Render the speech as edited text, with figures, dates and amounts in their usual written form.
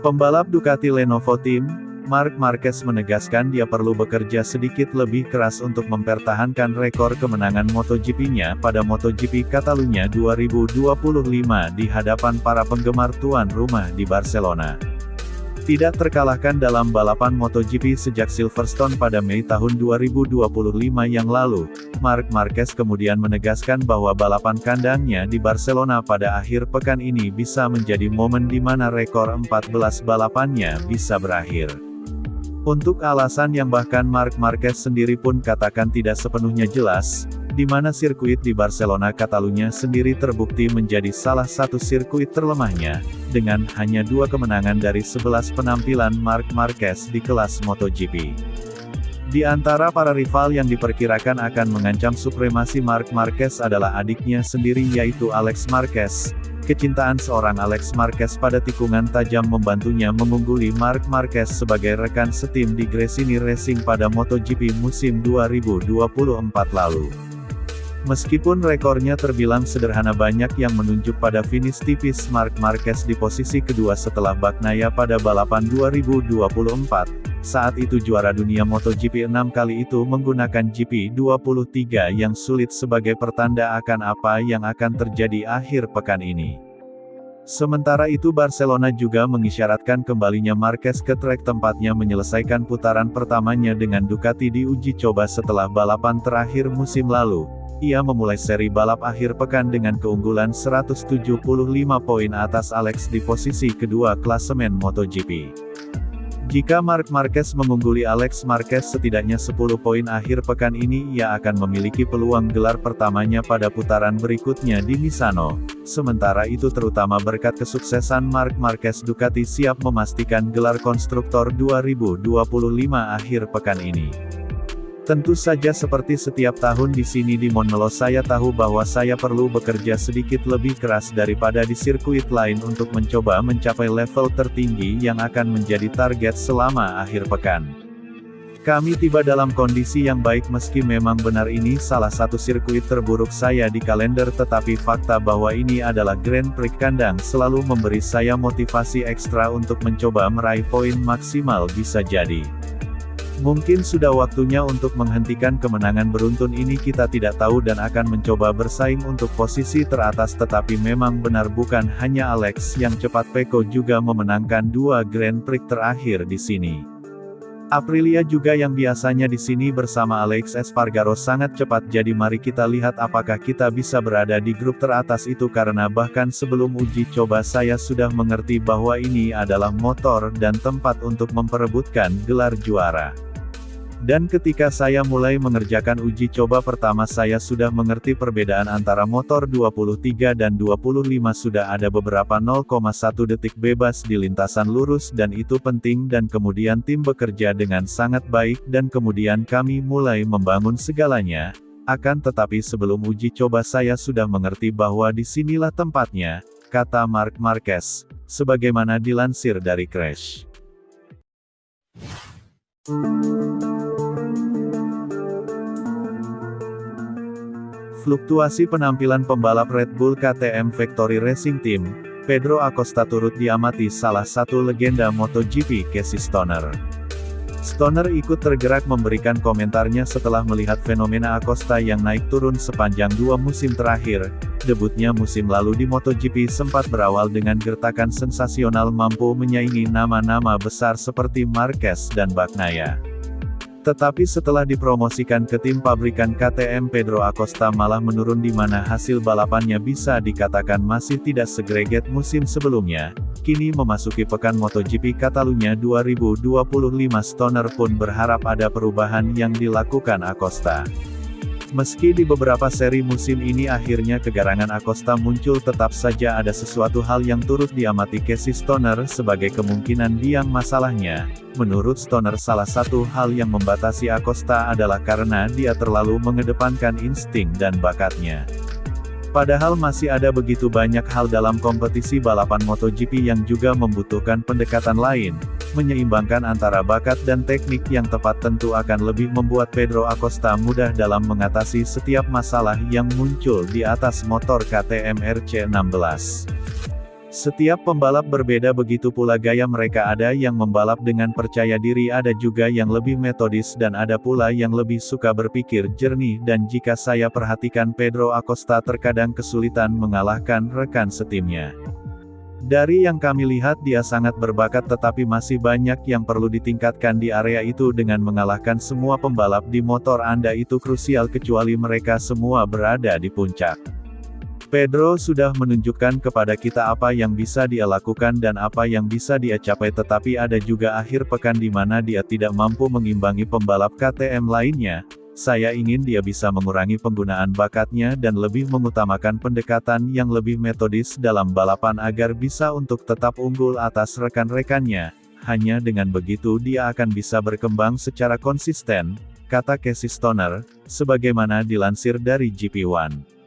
Pembalap Ducati Lenovo Team, Marc Marquez menegaskan dia perlu bekerja sedikit lebih keras untuk mempertahankan rekor kemenangan MotoGP-nya pada MotoGP Catalunya 2025 di hadapan para penggemar tuan rumah di Barcelona. Tidak terkalahkan dalam balapan MotoGP sejak Silverstone pada Mei tahun 2025 yang lalu, Marc Marquez kemudian menegaskan bahwa balapan kandangnya di Barcelona pada akhir pekan ini bisa menjadi momen di mana rekor 14 balapannya bisa berakhir. Untuk alasan yang bahkan Marc Marquez sendiri pun katakan tidak sepenuhnya jelas, di mana sirkuit di Barcelona Catalunya sendiri terbukti menjadi salah satu sirkuit terlemahnya, dengan hanya 2 kemenangan dari 11 penampilan Marc Marquez di kelas MotoGP. Di antara para rival yang diperkirakan akan mengancam supremasi Marc Marquez adalah adiknya sendiri yaitu Alex Marquez. Kecintaan seorang Alex Marquez pada tikungan tajam membantunya mengungguli Marc Marquez sebagai rekan setim di Gresini Racing pada MotoGP musim 2024 lalu. Meskipun rekornya terbilang sederhana, banyak yang menunjuk pada finish tipis Marc Marquez di posisi kedua setelah Bagnaia pada balapan 2024. Saat itu juara dunia MotoGP 6 kali itu menggunakan GP23 yang sulit sebagai pertanda akan apa yang akan terjadi akhir pekan ini. Sementara itu Barcelona juga mengisyaratkan kembalinya Marquez ke trek tempatnya menyelesaikan putaran pertamanya dengan Ducati di uji coba setelah balapan terakhir musim lalu. Ia memulai seri balap akhir pekan dengan keunggulan 175 poin atas Alex di posisi kedua klasemen MotoGP. Jika Marc Marquez mengungguli Alex Marquez setidaknya 10 poin akhir pekan ini, ia akan memiliki peluang gelar pertamanya pada putaran berikutnya di Misano. Sementara itu terutama berkat kesuksesan Marc Marquez, Ducati siap memastikan gelar konstruktor 2025 akhir pekan ini. Tentu saja seperti setiap tahun di sini di Montmeló saya tahu bahwa saya perlu bekerja sedikit lebih keras daripada di sirkuit lain untuk mencoba mencapai level tertinggi yang akan menjadi target selama akhir pekan. Kami tiba dalam kondisi yang baik meski memang benar ini salah satu sirkuit terburuk saya di kalender, tetapi fakta bahwa ini adalah Grand Prix kandang selalu memberi saya motivasi ekstra untuk mencoba meraih poin maksimal. Bisa jadi mungkin sudah waktunya untuk menghentikan kemenangan beruntun ini, kita tidak tahu, dan akan mencoba bersaing untuk posisi teratas. Tetapi memang benar bukan hanya Alex yang cepat, Pecco juga memenangkan 2 Grand Prix terakhir di sini. Aprilia juga yang biasanya di sini bersama Alex Espargaro sangat cepat, jadi mari kita lihat apakah kita bisa berada di grup teratas itu, karena bahkan sebelum uji coba saya sudah mengerti bahwa ini adalah motor dan tempat untuk memperebutkan gelar juara. Dan ketika saya mulai mengerjakan uji coba pertama, saya sudah mengerti perbedaan antara motor 23 dan 25, sudah ada beberapa 0,1 detik bebas di lintasan lurus dan itu penting, dan kemudian tim bekerja dengan sangat baik dan kemudian kami mulai membangun segalanya. Akan tetapi sebelum uji coba saya sudah mengerti bahwa disinilah tempatnya, kata Marc Marquez, sebagaimana dilansir dari Crash. Fluktuasi penampilan pembalap Red Bull KTM Factory Racing Team, Pedro Acosta turut diamati salah satu legenda MotoGP, Casey Stoner. Stoner ikut tergerak memberikan komentarnya setelah melihat fenomena Acosta yang naik turun sepanjang 2 musim terakhir. Debutnya musim lalu di MotoGP sempat berawal dengan gertakan sensasional, mampu menyaingi nama-nama besar seperti Marquez dan Bagnaia. Tetapi setelah dipromosikan ke tim pabrikan KTM, Pedro Acosta malah menurun di mana hasil balapannya bisa dikatakan masih tidak segreget musim sebelumnya. Kini memasuki pekan MotoGP Catalunya 2025, Stoner pun berharap ada perubahan yang dilakukan Acosta. Meski di beberapa seri musim ini akhirnya kegarangan Acosta muncul, tetap saja ada sesuatu hal yang turut diamati Casey Stoner sebagai kemungkinan biang masalahnya. Menurut Stoner, salah satu hal yang membatasi Acosta adalah karena dia terlalu mengedepankan insting dan bakatnya. Padahal masih ada begitu banyak hal dalam kompetisi balapan MotoGP yang juga membutuhkan pendekatan lain. menyeimbangkan antara bakat dan teknik yang tepat tentu akan lebih membuat Pedro Acosta mudah dalam mengatasi setiap masalah yang muncul di atas motor KTM RC16. Setiap pembalap berbeda, begitu pula gaya mereka, ada yang membalap dengan percaya diri, ada juga yang lebih metodis, dan ada pula yang lebih suka berpikir jernih, dan jika saya perhatikan Pedro Acosta terkadang kesulitan mengalahkan rekan setimnya. Dari yang kami lihat dia sangat berbakat, tetapi masih banyak yang perlu ditingkatkan di area itu. Dengan mengalahkan semua pembalap di motor Anda itu krusial, kecuali mereka semua berada di puncak. Pedro sudah menunjukkan kepada kita apa yang bisa dia lakukan dan apa yang bisa dia capai, tetapi ada juga akhir pekan di mana dia tidak mampu mengimbangi pembalap KTM lainnya. Saya ingin dia bisa mengurangi penggunaan bakatnya dan lebih mengutamakan pendekatan yang lebih metodis dalam balapan agar bisa untuk tetap unggul atas rekan-rekannya. Hanya dengan begitu dia akan bisa berkembang secara konsisten, kata Casey Stoner, sebagaimana dilansir dari GP1.